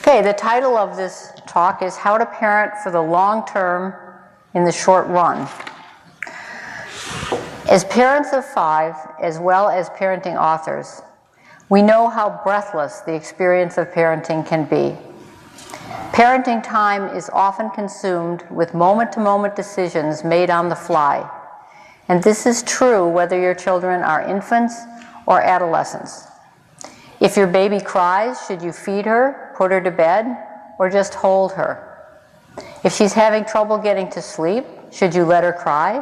Okay, the title of this talk is How to Parent for the Long Term in the Short Run. As parents of 5, as well as parenting authors, we know how breathless the experience of parenting can be. Parenting time is often consumed with moment-to-moment decisions made on the fly. And this is true whether your children are infants or adolescents. If your baby cries, should you feed her, put her to bed, or just hold her? If she's having trouble getting to sleep, should you let her cry?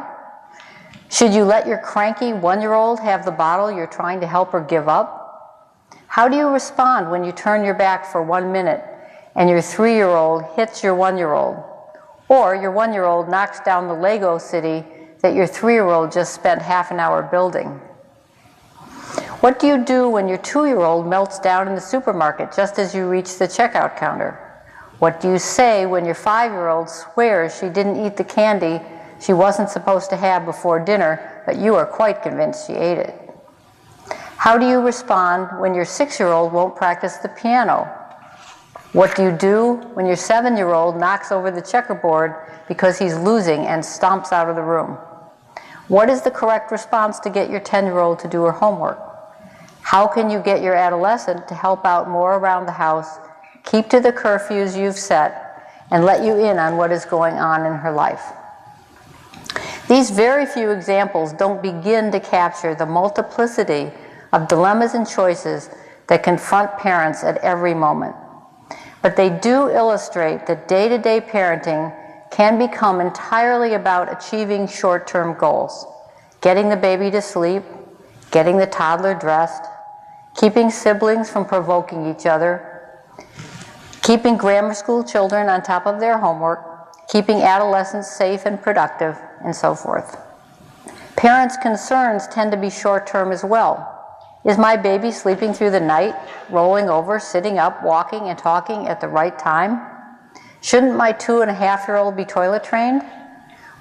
Should you let your cranky 1-year-old have the bottle you're trying to help her give up? How do you respond when you turn your back for 1 minute and your 3-year-old hits your 1-year-old? Or your 1-year-old knocks down the Lego city that your 3-year-old just spent half an hour building? What do you do when your 2-year-old melts down in the supermarket just as you reach the checkout counter? What do you say when your 5-year-old swears she didn't eat the candy she wasn't supposed to have before dinner, but you are quite convinced she ate it? How do you respond when your 6-year-old won't practice the piano? What do you do when your 7-year-old knocks over the checkerboard because he's losing and stomps out of the room? What is the correct response to get your 10-year-old to do her homework? How can you get your adolescent to help out more around the house, keep to the curfews you've set, and let you in on what is going on in her life? These very few examples don't begin to capture the multiplicity of dilemmas and choices that confront parents at every moment. But they do illustrate that day-to-day parenting can become entirely about achieving short-term goals: getting the baby to sleep, getting the toddler dressed, keeping siblings from provoking each other, keeping grammar school children on top of their homework, keeping adolescents safe and productive, and so forth. Parents' concerns tend to be short-term as well. Is my baby sleeping through the night, rolling over, sitting up, walking, and talking at the right time? Shouldn't my 2.5-year-old be toilet trained?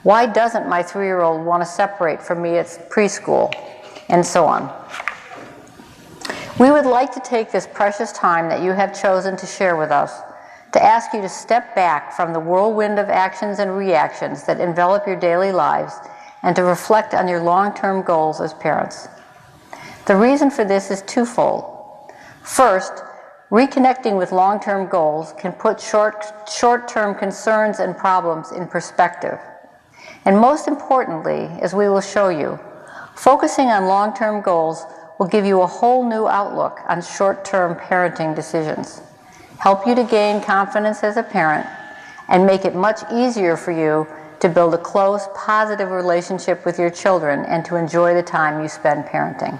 Why doesn't my 3-year-old want to separate from me at preschool? And so on. We would like to take this precious time that you have chosen to share with us to ask you to step back from the whirlwind of actions and reactions that envelop your daily lives and to reflect on your long-term goals as parents. The reason for this is twofold. First, reconnecting with long-term goals can put short-term concerns and problems in perspective. And most importantly, as we will show you, focusing on long-term goals will give you a whole new outlook on short-term parenting decisions, help you to gain confidence as a parent, and make it much easier for you to build a close, positive relationship with your children and to enjoy the time you spend parenting.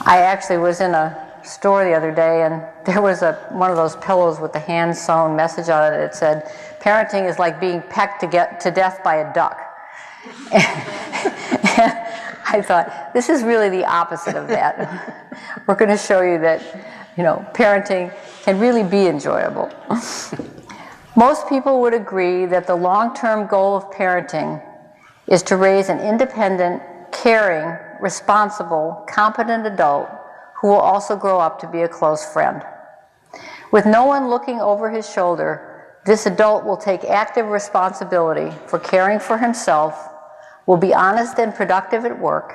I actually was in a store the other day, and there was one of those pillows with the hand-sewn message on it. It said, "Parenting is like being pecked to death by a duck." And I thought, this is really the opposite of that. We're going to show you that, parenting can really be enjoyable. Most people would agree that the long-term goal of parenting is to raise an independent, caring, responsible, competent adult who will also grow up to be a close friend. With no one looking over his shoulder, this adult will take active responsibility for caring for himself, will be honest and productive at work,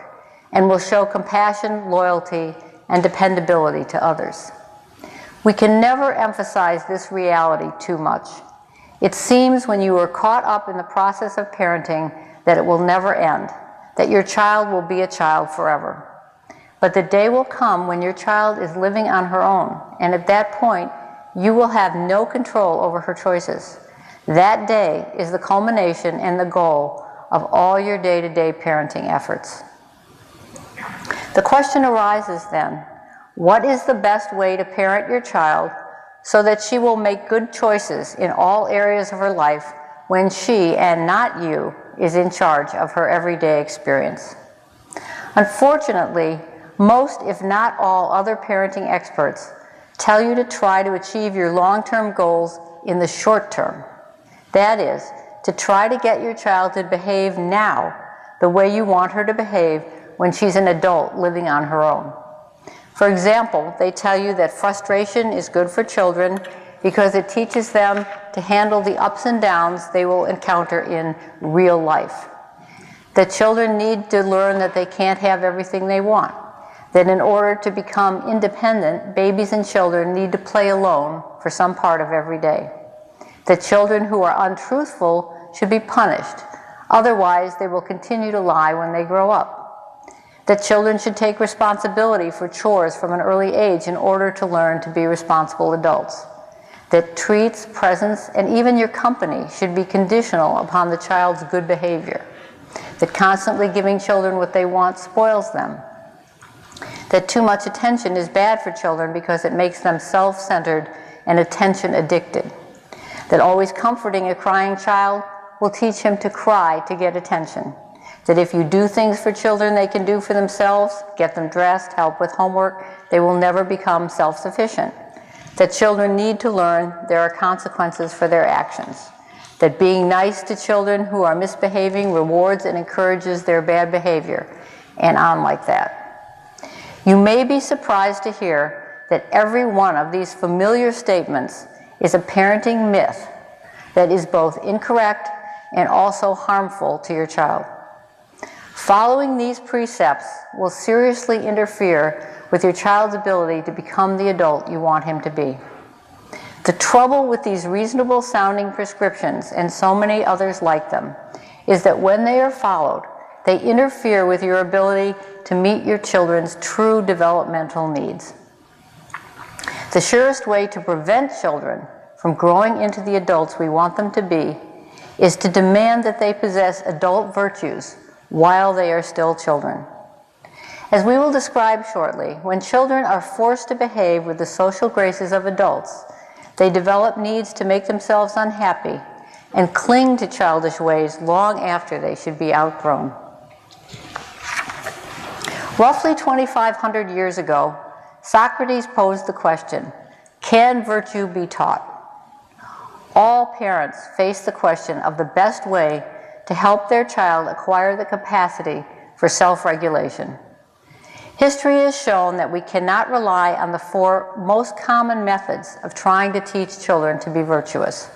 and will show compassion, loyalty, and dependability to others. We can never emphasize this reality too much. It seems when you are caught up in the process of parenting that it will never end, that your child will be a child forever. But the day will come when your child is living on her own, and at that point, you will have no control over her choices. That day is the culmination and the goal of all your day-to-day parenting efforts. The question arises then, what is the best way to parent your child so that she will make good choices in all areas of her life when she, and not you, is in charge of her everyday experience? Unfortunately, most, if not all, other parenting experts tell you to try to achieve your long-term goals in the short term. That is, to try to get your child to behave now the way you want her to behave when she's an adult living on her own. For example, they tell you that frustration is good for children because it teaches them to handle the ups and downs they will encounter in real life. That children need to learn that they can't have everything they want. That in order to become independent, babies and children need to play alone for some part of every day. That children who are untruthful should be punished. Otherwise, they will continue to lie when they grow up. That children should take responsibility for chores from an early age in order to learn to be responsible adults. That treats, presents, and even your company should be conditional upon the child's good behavior. That constantly giving children what they want spoils them. That too much attention is bad for children because it makes them self-centered and attention addicted. That always comforting a crying child will teach him to cry to get attention. That if you do things for children they can do for themselves, get them dressed, help with homework, they will never become self-sufficient. That children need to learn there are consequences for their actions. That being nice to children who are misbehaving rewards and encourages their bad behavior, and on like that. You may be surprised to hear that every one of these familiar statements is a parenting myth that is both incorrect and also harmful to your child. Following these precepts will seriously interfere with your child's ability to become the adult you want him to be. The trouble with these reasonable sounding prescriptions, and so many others like them, is that when they are followed, they interfere with your ability to meet your children's true developmental needs. The surest way to prevent children from growing into the adults we want them to be is to demand that they possess adult virtues while they are still children. As we will describe shortly, when children are forced to behave with the social graces of adults, they develop needs to make themselves unhappy and cling to childish ways long after they should be outgrown. Roughly 2,500 years ago, Socrates posed the question, can virtue be taught? All parents face the question of the best way to help their child acquire the capacity for self-regulation. History has shown that we cannot rely on the four most common methods of trying to teach children to be virtuous.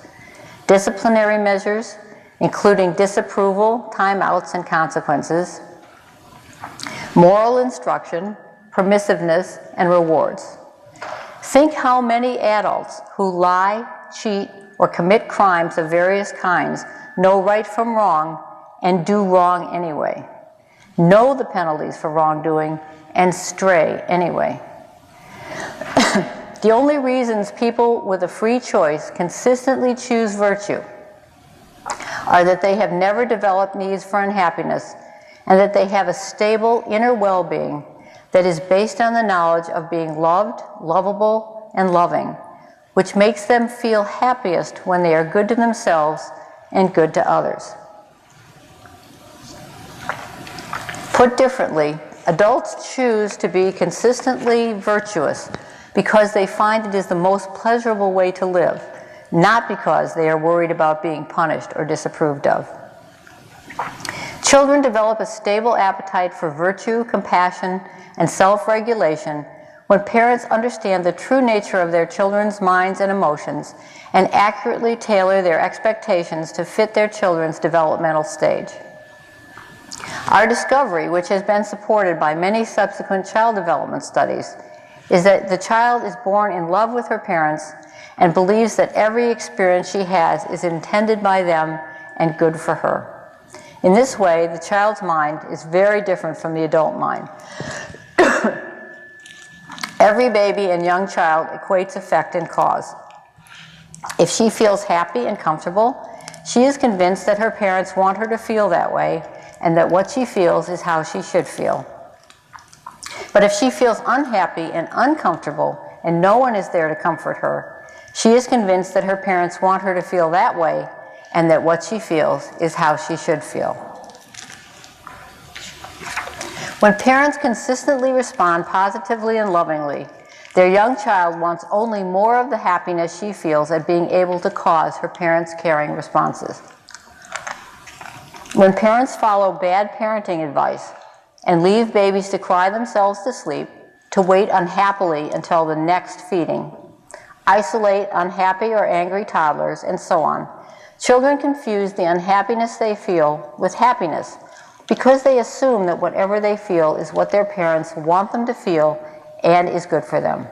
Disciplinary measures, including disapproval, timeouts, and consequences. Moral instruction, permissiveness, and rewards. Think how many adults who lie, cheat, or commit crimes of various kinds know right from wrong and do wrong anyway, know the penalties for wrongdoing, and stray anyway. The only reasons people with a free choice consistently choose virtue are that they have never developed needs for unhappiness and that they have a stable inner well-being that is based on the knowledge of being loved, lovable, and loving, which makes them feel happiest when they are good to themselves and good to others. Put differently, adults choose to be consistently virtuous because they find it is the most pleasurable way to live, not because they are worried about being punished or disapproved of. Children develop a stable appetite for virtue, compassion, and self-regulation when parents understand the true nature of their children's minds and emotions and accurately tailor their expectations to fit their children's developmental stage. Our discovery, which has been supported by many subsequent child development studies, is that the child is born in love with her parents and believes that every experience she has is intended by them and good for her. In this way, the child's mind is very different from the adult mind. Every baby and young child equates effect and cause. If she feels happy and comfortable, she is convinced that her parents want her to feel that way and that what she feels is how she should feel. But if she feels unhappy and uncomfortable and no one is there to comfort her, she is convinced that her parents want her to feel that way and that what she feels is how she should feel. When parents consistently respond positively and lovingly, their young child wants only more of the happiness she feels at being able to cause her parents' caring responses. When parents follow bad parenting advice and leave babies to cry themselves to sleep, to wait unhappily until the next feeding, isolate unhappy or angry toddlers, and so on. Children confuse the unhappiness they feel with happiness because they assume that whatever they feel is what their parents want them to feel and is good for them.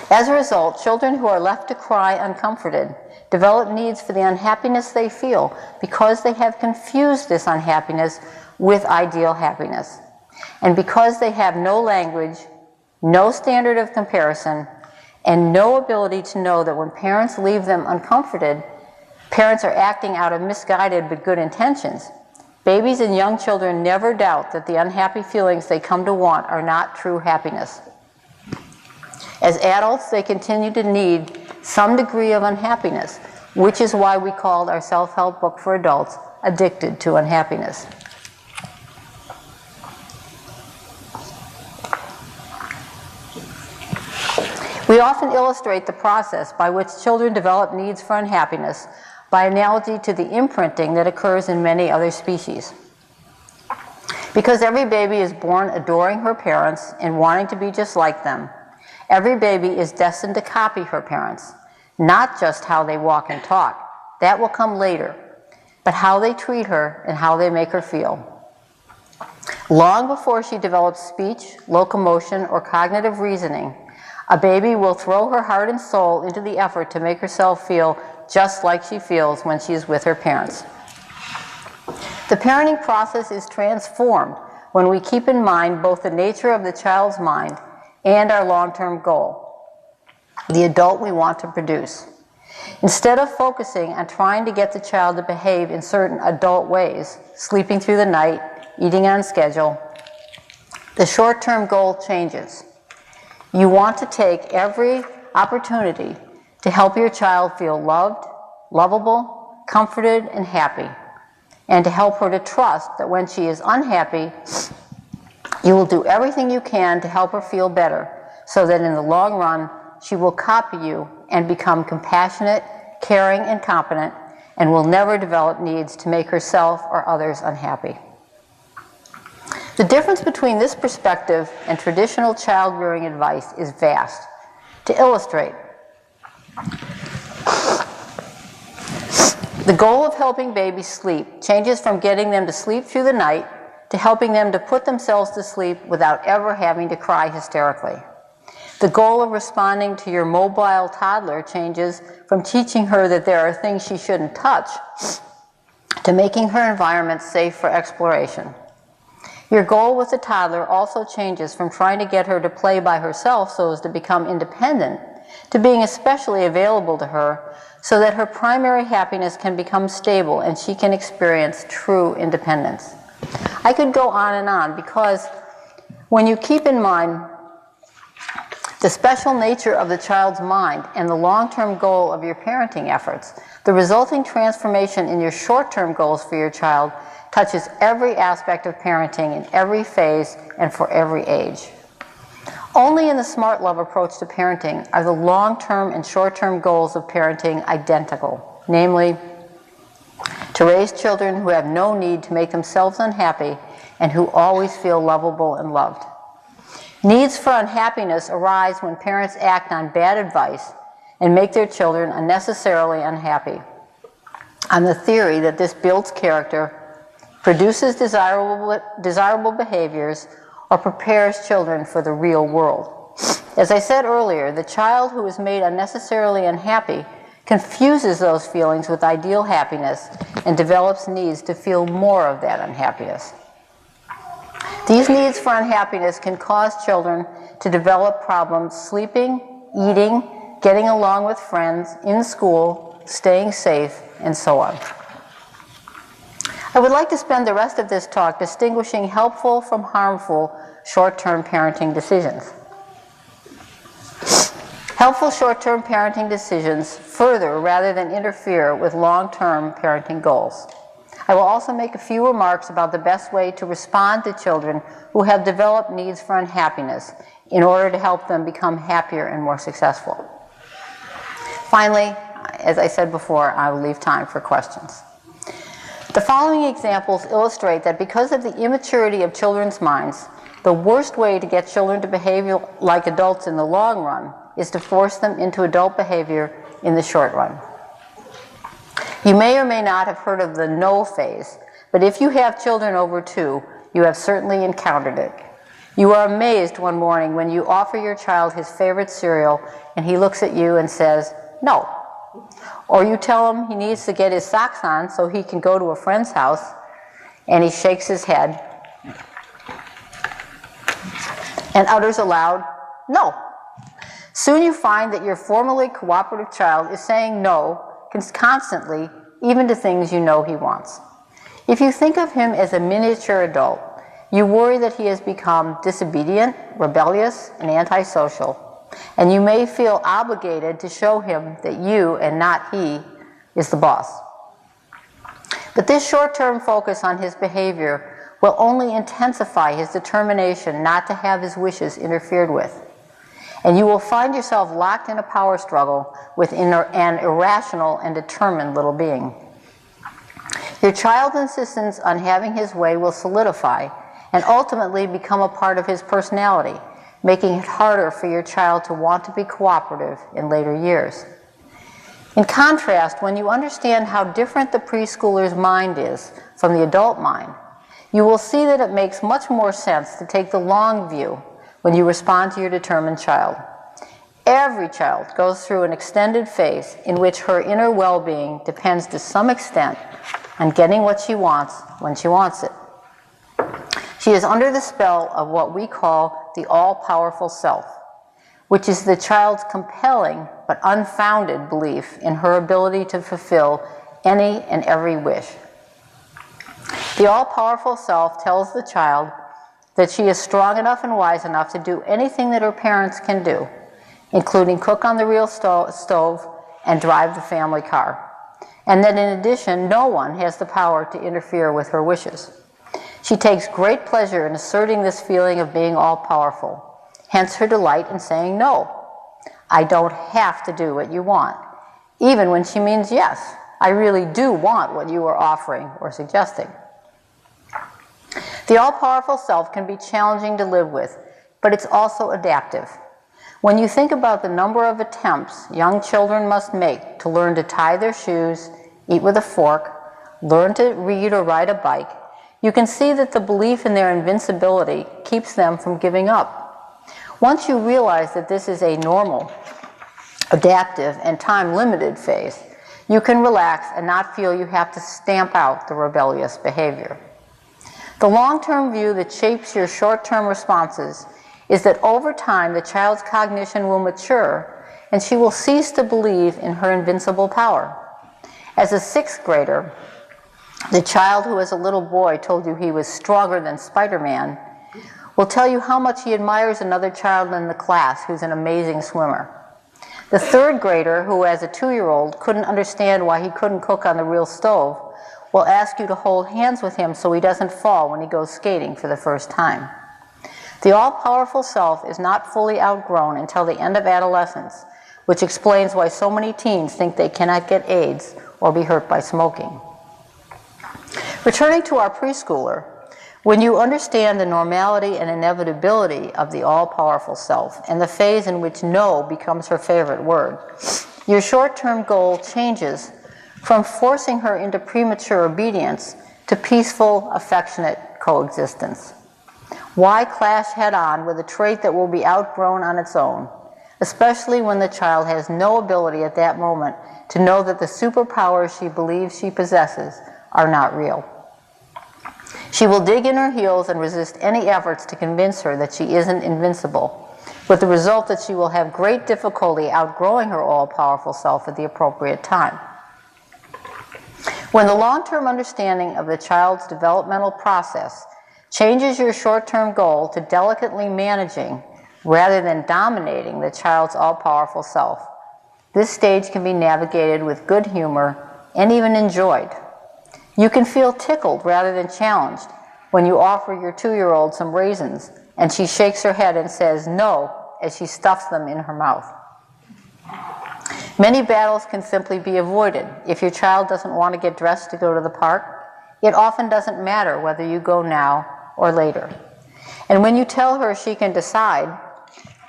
As a result, children who are left to cry uncomforted develop needs for the unhappiness they feel because they have confused this unhappiness with ideal happiness. And because they have no language, no standard of comparison, and no ability to know that when parents leave them uncomforted, parents are acting out of misguided but good intentions, babies and young children never doubt that the unhappy feelings they come to want are not true happiness. As adults, they continue to need some degree of unhappiness, which is why we called our self-help book for adults Addicted to Unhappiness. We often illustrate the process by which children develop needs for unhappiness by analogy to the imprinting that occurs in many other species. Because every baby is born adoring her parents and wanting to be just like them, every baby is destined to copy her parents, not just how they walk and talk. That will come later, but how they treat her and how they make her feel. Long before she develops speech, locomotion, or cognitive reasoning, a baby will throw her heart and soul into the effort to make herself feel just like she feels when she is with her parents. The parenting process is transformed when we keep in mind both the nature of the child's mind and our long-term goal, the adult we want to produce. Instead of focusing on trying to get the child to behave in certain adult ways, sleeping through the night, eating on schedule, the short-term goal changes. You want to take every opportunity to help your child feel loved, lovable, comforted, and happy, and to help her to trust that when she is unhappy, you will do everything you can to help her feel better, so that in the long run, she will copy you and become compassionate, caring, and competent, and will never develop needs to make herself or others unhappy. The difference between this perspective and traditional child-rearing advice is vast. To illustrate, the goal of helping babies sleep changes from getting them to sleep through the night to helping them to put themselves to sleep without ever having to cry hysterically. The goal of responding to your mobile toddler changes from teaching her that there are things she shouldn't touch to making her environment safe for exploration. Your goal with the toddler also changes from trying to get her to play by herself so as to become independent to being especially available to her so that her primary happiness can become stable and she can experience true independence. I could go on because when you keep in mind the special nature of the child's mind and the long-term goal of your parenting efforts, the resulting transformation in your short-term goals for your child touches every aspect of parenting in every phase and for every age. Only in the smart love approach to parenting are the long-term and short-term goals of parenting identical, namely, to raise children who have no need to make themselves unhappy and who always feel lovable and loved. Needs for unhappiness arise when parents act on bad advice and make their children unnecessarily unhappy, on the theory that this builds character, produces desirable behaviors, or prepares children for the real world. As I said earlier, the child who is made unnecessarily unhappy confuses those feelings with ideal happiness and develops needs to feel more of that unhappiness. These needs for unhappiness can cause children to develop problems sleeping, eating, getting along with friends, in school, staying safe, and so on. I would like to spend the rest of this talk distinguishing helpful from harmful short-term parenting decisions. Helpful short-term parenting decisions further rather than interfere with long-term parenting goals. I will also make a few remarks about the best way to respond to children who have developed needs for unhappiness in order to help them become happier and more successful. Finally, as I said before, I will leave time for questions. The following examples illustrate that because of the immaturity of children's minds, The worst way to get children to behave like adults in the long run is to force them into adult behavior in the short run. You may or may not have heard of the no phase, but if you have children over 2, you have certainly encountered it. You are amazed one morning when you offer your child his favorite cereal and he looks at you and says, no. Or you tell him he needs to get his socks on so he can go to a friend's house and he shakes his head and utters aloud, no. Soon you find that your formerly cooperative child is saying no constantly, even to things you know he wants. If you think of him as a miniature adult, you worry that he has become disobedient, rebellious, and antisocial, and you may feel obligated to show him that you, and not he, is the boss. But this short-term focus on his behavior will only intensify his determination not to have his wishes interfered with. And you will find yourself locked in a power struggle with an irrational and determined little being. Your child's insistence on having his way will solidify and ultimately become a part of his personality, making it harder for your child to want to be cooperative in later years. In contrast, when you understand how different the preschooler's mind is from the adult mind, you will see that it makes much more sense to take the long view when you respond to your determined child. Every child goes through an extended phase in which her inner well-being depends to some extent on getting what she wants when she wants it. She is under the spell of what we call the all-powerful self, which is the child's compelling but unfounded belief in her ability to fulfill any and every wish. The all-powerful self tells the child that she is strong enough and wise enough to do anything that her parents can do, including cook on the real stove and drive the family car, and that in addition, no one has the power to interfere with her wishes. She takes great pleasure in asserting this feeling of being all-powerful, hence her delight in saying no. I don't have to do what you want, even when she means yes, I really do want what you are offering or suggesting. The all-powerful self can be challenging to live with, but it's also adaptive. When you think about the number of attempts young children must make to learn to tie their shoes, eat with a fork, learn to read or ride a bike, you can see that the belief in their invincibility keeps them from giving up. Once you realize that this is a normal, adaptive, and time-limited phase, you can relax and not feel you have to stamp out the rebellious behavior. The long-term view that shapes your short-term responses is that over time the child's cognition will mature and she will cease to believe in her invincible power. As a 6th grader, the child who as a little boy told you he was stronger than Spider-Man will tell you how much he admires another child in the class who's an amazing swimmer. The 3rd grader who as a 2-year-old couldn't understand why he couldn't cook on the real stove will ask you to hold hands with him so he doesn't fall when he goes skating for the first time. The all-powerful self is not fully outgrown until the end of adolescence, which explains why so many teens think they cannot get AIDS or be hurt by smoking. Returning to our preschooler, when you understand the normality and inevitability of the all-powerful self and the phase in which no becomes her favorite word, your short-term goal changes from forcing her into premature obedience to peaceful, affectionate coexistence. Why clash head-on with a trait that will be outgrown on its own, especially when the child has no ability at that moment to know that the superpowers she believes she possesses are not real? She will dig in her heels and resist any efforts to convince her that she isn't invincible, with the result that she will have great difficulty outgrowing her all-powerful self at the appropriate time. When the long-term understanding of the child's developmental process changes your short-term goal to delicately managing rather than dominating the child's all-powerful self, this stage can be navigated with good humor and even enjoyed. You can feel tickled rather than challenged when you offer your 2-year-old some raisins and she shakes her head and says no as she stuffs them in her mouth. Many battles can simply be avoided. If your child doesn't want to get dressed to go to the park, it often doesn't matter whether you go now or later. And when you tell her she can decide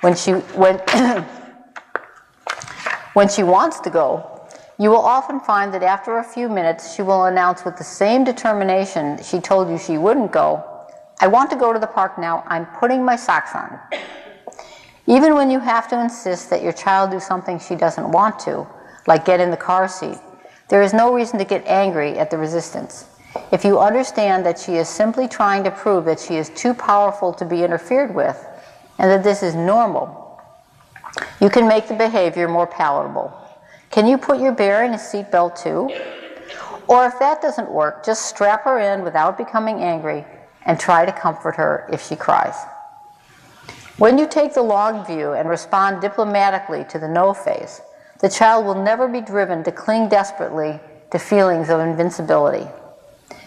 when she wants to go, you will often find that after a few minutes she will announce with the same determination she told you she wouldn't go, "I want to go to the park now, I'm putting my socks on." Even when you have to insist that your child do something she doesn't want to, like get in the car seat, there is no reason to get angry at the resistance. If you understand that she is simply trying to prove that she is too powerful to be interfered with, and that this is normal, you can make the behavior more palatable. Can you put your bear in a seatbelt too? Or if that doesn't work, just strap her in without becoming angry and try to comfort her if she cries. When you take the long view and respond diplomatically to the no phase, the child will never be driven to cling desperately to feelings of invincibility.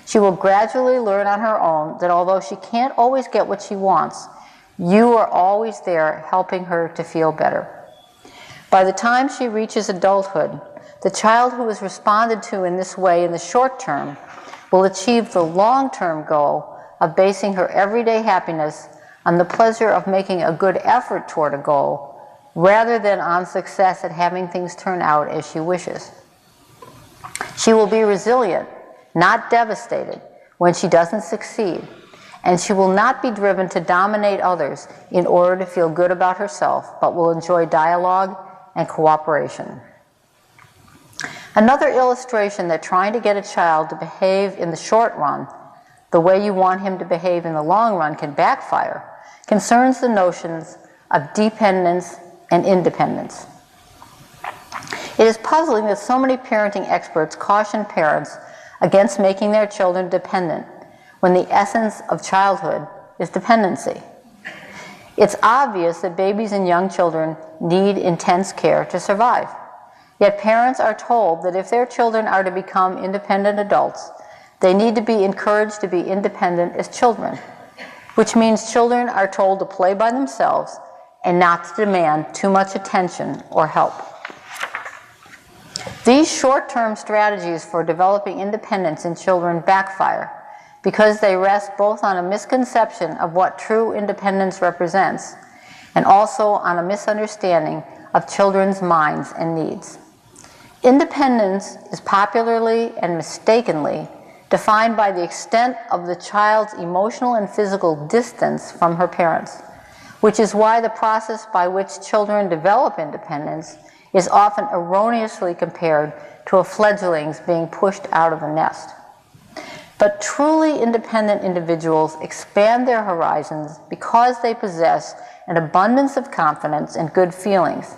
She will gradually learn on her own that although she can't always get what she wants, you are always there helping her to feel better. By the time she reaches adulthood, the child who is responded to in this way in the short term will achieve the long-term goal of basing her everyday happiness on the pleasure of making a good effort toward a goal, rather than on success at having things turn out as she wishes. She will be resilient, not devastated, when she doesn't succeed, and she will not be driven to dominate others in order to feel good about herself, but will enjoy dialogue and cooperation. Another illustration that trying to get a child to behave in the short run the way you want him to behave in the long run can backfire concerns the notions of dependence and independence. It is puzzling that so many parenting experts caution parents against making their children dependent when the essence of childhood is dependency. It's obvious that babies and young children need intense care to survive. Yet parents are told that if their children are to become independent adults, they need to be encouraged to be independent as children, which means children are told to play by themselves and not to demand too much attention or help. These short-term strategies for developing independence in children backfire because they rest both on a misconception of what true independence represents and also on a misunderstanding of children's minds and needs. Independence is popularly and mistakenly defined by the extent of the child's emotional and physical distance from her parents, which is why the process by which children develop independence is often erroneously compared to a fledgling's being pushed out of the nest. But truly independent individuals expand their horizons because they possess an abundance of confidence and good feelings,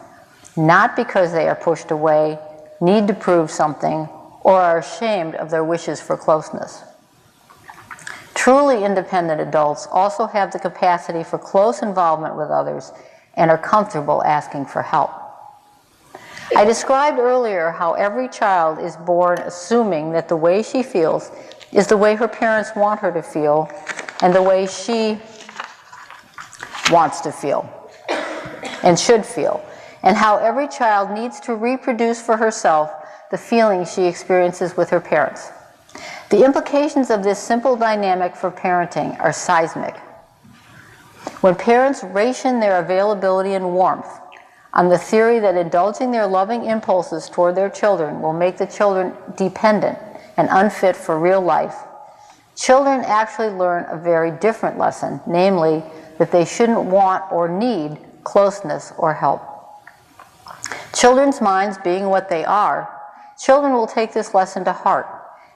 not because they are pushed away, need to prove something, or are ashamed of their wishes for closeness. Truly independent adults also have the capacity for close involvement with others and are comfortable asking for help. I described earlier how every child is born assuming that the way she feels is the way her parents want her to feel and the way she wants to feel and should feel, and how every child needs to reproduce for herself the feelings she experiences with her parents. The implications of this simple dynamic for parenting are seismic. When parents ration their availability and warmth on the theory that indulging their loving impulses toward their children will make the children dependent and unfit for real life, children actually learn a very different lesson, namely that they shouldn't want or need closeness or help. Children's minds being what they are, children will take this lesson to heart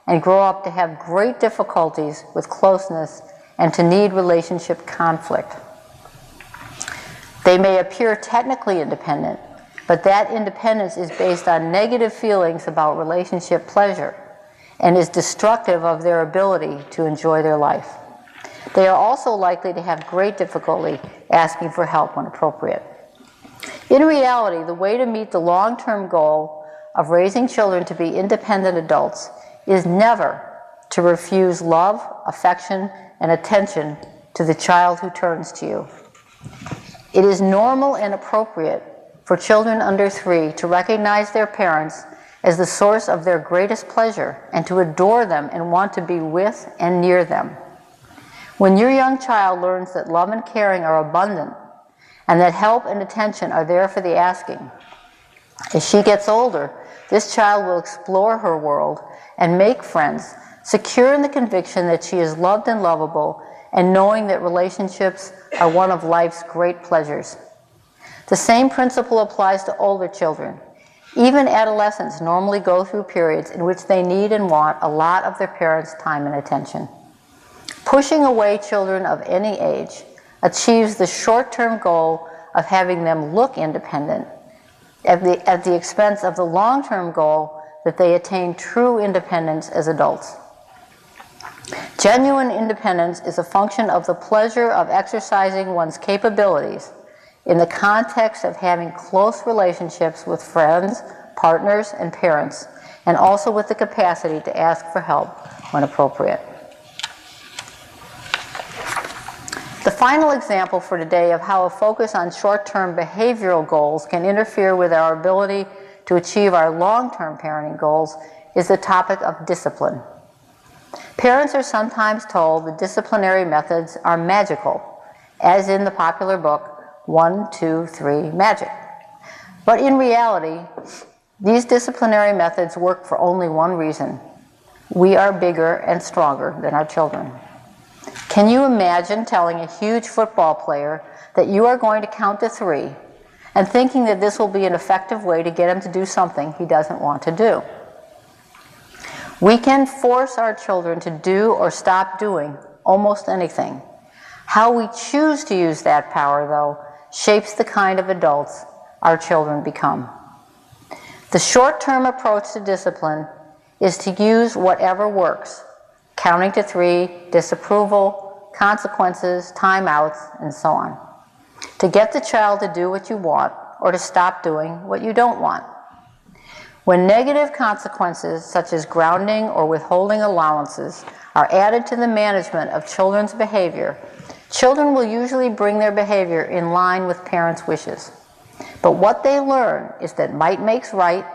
and grow up to have great difficulties with closeness and to need relationship conflict. They may appear technically independent, but that independence is based on negative feelings about relationship pleasure and is destructive of their ability to enjoy their life. They are also likely to have great difficulty asking for help when appropriate. In reality, the way to meet the long-term goal of raising children to be independent adults is never to refuse love, affection, and attention to the child who turns to you. It is normal and appropriate for children under 3 to recognize their parents as the source of their greatest pleasure and to adore them and want to be with and near them. When your young child learns that love and caring are abundant and that help and attention are there for the asking, as she gets older, this child will explore her world and make friends, secure in the conviction that she is loved and lovable, and knowing that relationships are one of life's great pleasures. The same principle applies to older children. Even adolescents normally go through periods in which they need and want a lot of their parents' time and attention. Pushing away children of any age achieves the short-term goal of having them look independent at the expense of the long-term goal that they attain true independence as adults. Genuine independence is a function of the pleasure of exercising one's capabilities in the context of having close relationships with friends, partners, and parents, and also with the capacity to ask for help when appropriate. The final example for today of how a focus on short-term behavioral goals can interfere with our ability to achieve our long-term parenting goals is the topic of discipline. Parents are sometimes told that disciplinary methods are magical, as in the popular book, 1, 2, 3, Magic. But in reality, these disciplinary methods work for only one reason. We are bigger and stronger than our children. Can you imagine telling a huge football player that you are going to count to 3 and thinking that this will be an effective way to get him to do something he doesn't want to do? We can force our children to do or stop doing almost anything. How we choose to use that power, though, shapes the kind of adults our children become. The short-term approach to discipline is to use whatever works: counting to 3, disapproval, consequences, timeouts, and so on, to get the child to do what you want or to stop doing what you don't want. When negative consequences, such as grounding or withholding allowances, are added to the management of children's behavior, children will usually bring their behavior in line with parents' wishes. But what they learn is that might makes right,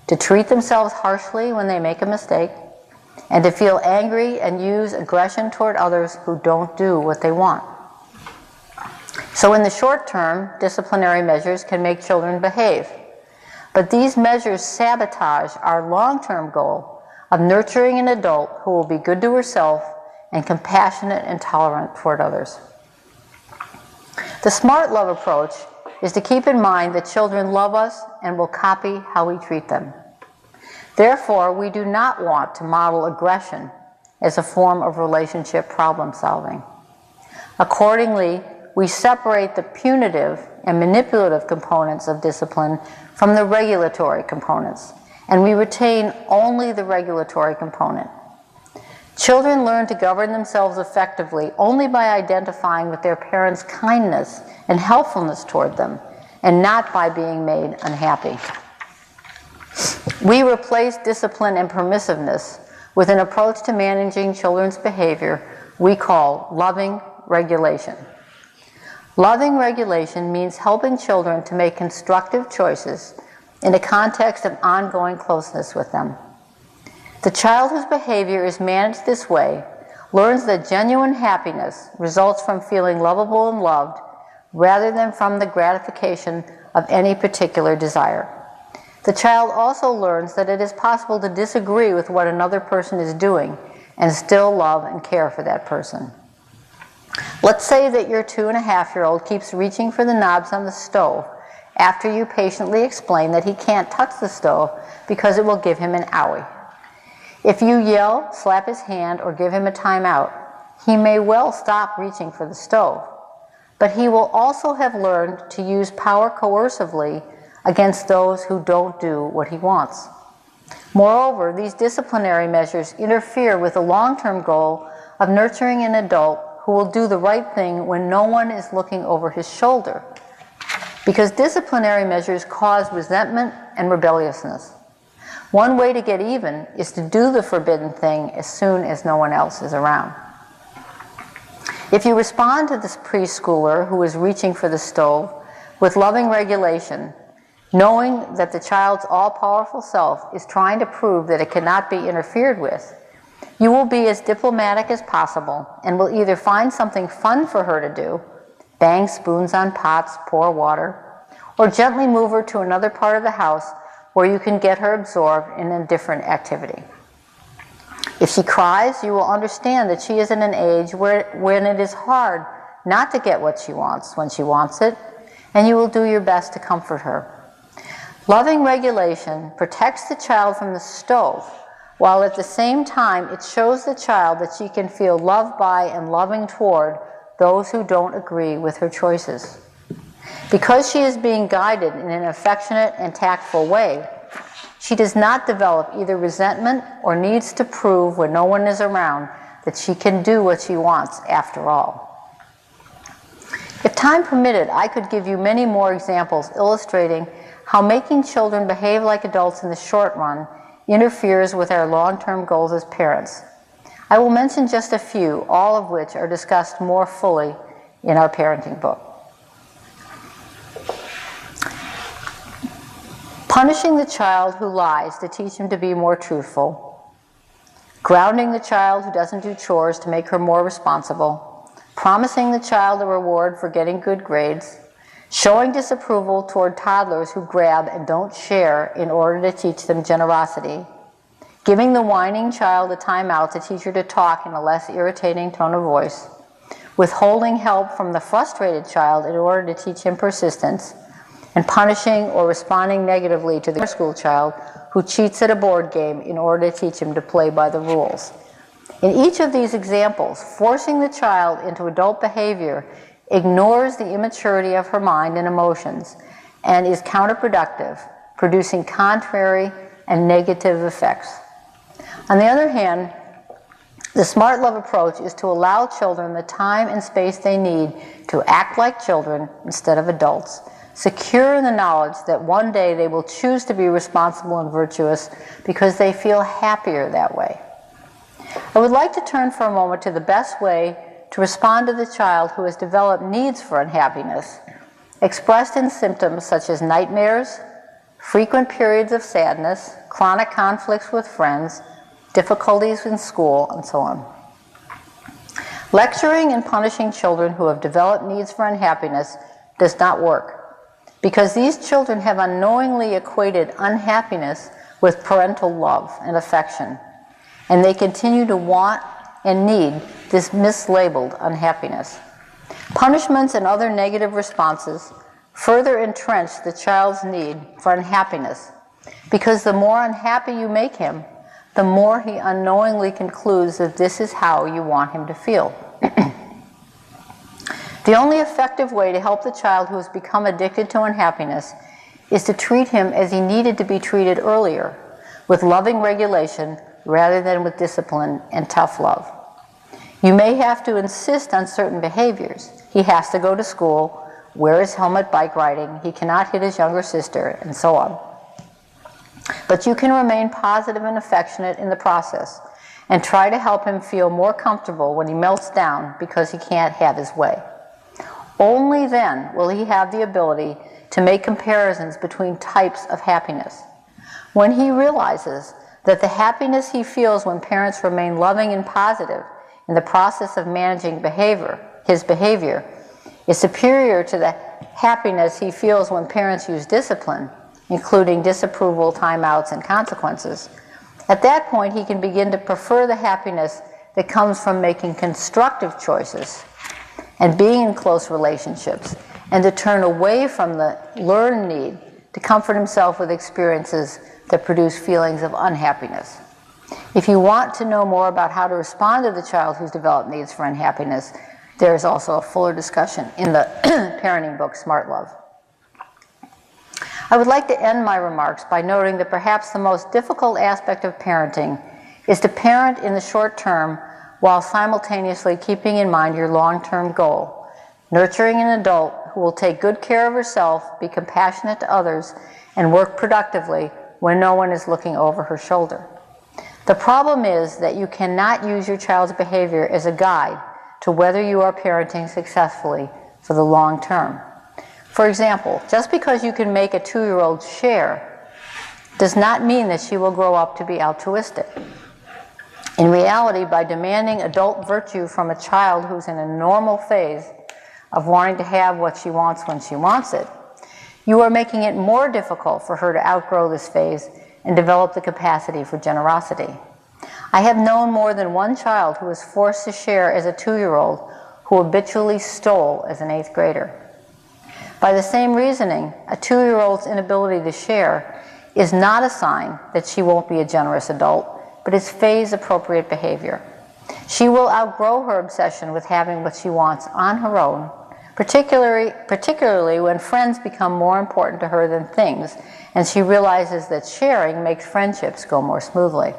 to treat themselves harshly when they make a mistake, and to feel angry and use aggression toward others who don't do what they want. So in the short term, disciplinary measures can make children behave. But these measures sabotage our long-term goal of nurturing an adult who will be good to herself and compassionate and tolerant toward others. The smart love approach is to keep in mind that children love us and will copy how we treat them. Therefore, we do not want to model aggression as a form of relationship problem solving. Accordingly, we separate the punitive and manipulative components of discipline from the regulatory components, and we retain only the regulatory component. Children learn to govern themselves effectively only by identifying with their parents' kindness and helpfulness toward them, and not by being made unhappy. We replace discipline and permissiveness with an approach to managing children's behavior we call loving regulation. Loving regulation means helping children to make constructive choices in a context of ongoing closeness with them. The child whose behavior is managed this way learns that genuine happiness results from feeling lovable and loved rather than from the gratification of any particular desire. The child also learns that it is possible to disagree with what another person is doing and still love and care for that person. Let's say that your 2.5-year-old keeps reaching for the knobs on the stove after you patiently explain that he can't touch the stove because it will give him an owie. If you yell, slap his hand, or give him a timeout, he may well stop reaching for the stove, but he will also have learned to use power coercively against those who don't do what he wants. Moreover, these disciplinary measures interfere with the long-term goal of nurturing an adult who will do the right thing when no one is looking over his shoulder, because disciplinary measures cause resentment and rebelliousness. One way to get even is to do the forbidden thing as soon as no one else is around. If you respond to this preschooler who is reaching for the stove with loving regulation, knowing that the child's all-powerful self is trying to prove that it cannot be interfered with, You will be as diplomatic as possible and will either find something fun for her to do, bang spoons on pots, pour water, or gently move her to another part of the house where you can get her absorbed in a different activity. If she cries, you will understand that she is in an age when it is hard not to get what she wants when she wants it, and you will do your best to comfort her. Loving regulation protects the child from the stove, while at the same time it shows the child that she can feel loved by and loving toward those who don't agree with her choices. Because she is being guided in an affectionate and tactful way, she does not develop either resentment or needs to prove when no one is around that she can do what she wants after all. If time permitted, I could give you many more examples illustrating how making children behave like adults in the short run interferes with our long-term goals as parents. I will mention just a few, all of which are discussed more fully in our parenting book. Punishing the child who lies to teach him to be more truthful. Grounding the child who doesn't do chores to make her more responsible. Promising the child a reward for getting good grades. Showing disapproval toward toddlers who grab and don't share in order to teach them generosity. Giving the whining child a timeout to teach her to talk in a less irritating tone of voice. Withholding help from the frustrated child in order to teach him persistence. And punishing or responding negatively to the school child who cheats at a board game in order to teach him to play by the rules. In each of these examples, forcing the child into adult behavior ignores the immaturity of her mind and emotions and is counterproductive, producing contrary and negative effects. On the other hand, the smart love approach is to allow children the time and space they need to act like children instead of adults, secure in the knowledge that one day they will choose to be responsible and virtuous because they feel happier that way. I would like to turn for a moment to the best way to respond to the child who has developed needs for unhappiness, expressed in symptoms such as nightmares, frequent periods of sadness, chronic conflicts with friends, difficulties in school, and so on. Lecturing and punishing children who have developed needs for unhappiness does not work, because these children have unknowingly equated unhappiness with parental love and affection, and they continue to want and need this mislabeled unhappiness. Punishments and other negative responses further entrench the child's need for unhappiness, because the more unhappy you make him, the more he unknowingly concludes that this is how you want him to feel. The only effective way to help the child who has become addicted to unhappiness is to treat him as he needed to be treated earlier, with loving regulation rather than with discipline and tough love. You may have to insist on certain behaviors. He has to go to school, wear his helmet bike riding, he cannot hit his younger sister, and so on. But you can remain positive and affectionate in the process and try to help him feel more comfortable when he melts down because he can't have his way. Only then will he have the ability to make comparisons between types of happiness. When he realizes that the happiness he feels when parents remain loving and positive in the process of managing his behavior, is superior to the happiness he feels when parents use discipline, including disapproval, timeouts, and consequences, at that point he can begin to prefer the happiness that comes from making constructive choices and being in close relationships, and to turn away from the learned need to comfort himself with experiences that produce feelings of unhappiness. If you want to know more about how to respond to the child who's developed needs for unhappiness, there is also a fuller discussion in the parenting book, Smart Love. I would like to end my remarks by noting that perhaps the most difficult aspect of parenting is to parent in the short term while simultaneously keeping in mind your long-term goal, nurturing an adult who will take good care of herself, be compassionate to others, and work productively when no one is looking over her shoulder. The problem is that you cannot use your child's behavior as a guide to whether you are parenting successfully for the long term. For example, just because you can make a 2-year-old share does not mean that she will grow up to be altruistic. In reality, by demanding adult virtue from a child who's in a normal phase of wanting to have what she wants when she wants it, you are making it more difficult for her to outgrow this phase and develop the capacity for generosity. I have known more than one child who was forced to share as a 2-year-old who habitually stole as an 8th grader. By the same reasoning, a 2-year-old's inability to share is not a sign that she won't be a generous adult, but is phase-appropriate behavior. She will outgrow her obsession with having what she wants on her own, particularly when friends become more important to her than things, and she realizes that sharing makes friendships go more smoothly.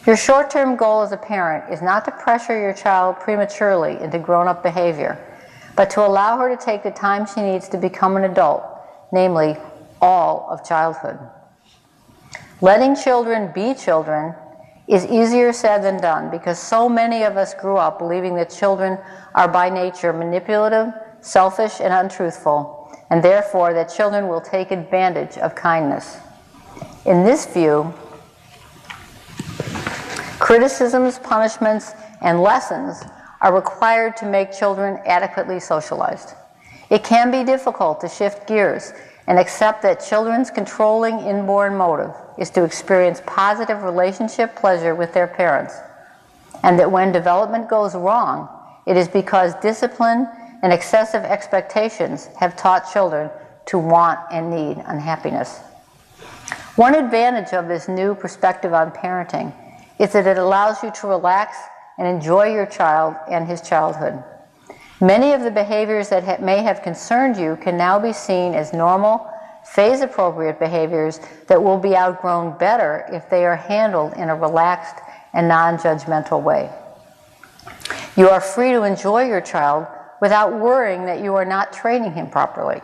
Your short-term goal as a parent is not to pressure your child prematurely into grown-up behavior, but to allow her to take the time she needs to become an adult, namely, all of childhood. Letting children be children is easier said than done because so many of us grew up believing that children are by nature manipulative, selfish, and untruthful, and therefore that children will take advantage of kindness. In this view, criticisms, punishments, and lessons are required to make children adequately socialized. It can be difficult to shift gears and accept that children's controlling inborn motive is to experience positive relationship pleasure with their parents, and that when development goes wrong, it is because discipline and excessive expectations have taught children to want and need unhappiness. One advantage of this new perspective on parenting is that it allows you to relax and enjoy your child and his childhood. Many of the behaviors that may have concerned you can now be seen as normal, phase-appropriate behaviors that will be outgrown better if they are handled in a relaxed and non-judgmental way. You are free to enjoy your child without worrying that you are not training him properly.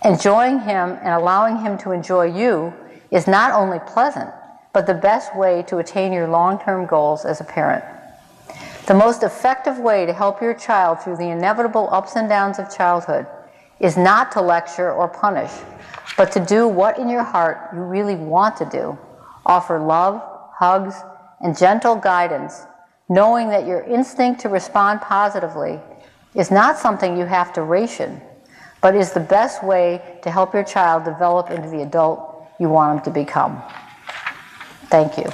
Enjoying him and allowing him to enjoy you is not only pleasant, but the best way to attain your long-term goals as a parent. The most effective way to help your child through the inevitable ups and downs of childhood is not to lecture or punish, but to do what in your heart you really want to do. Offer love, hugs, and gentle guidance, knowing that your instinct to respond positively is not something you have to ration, but is the best way to help your child develop into the adult you want him to become. Thank you.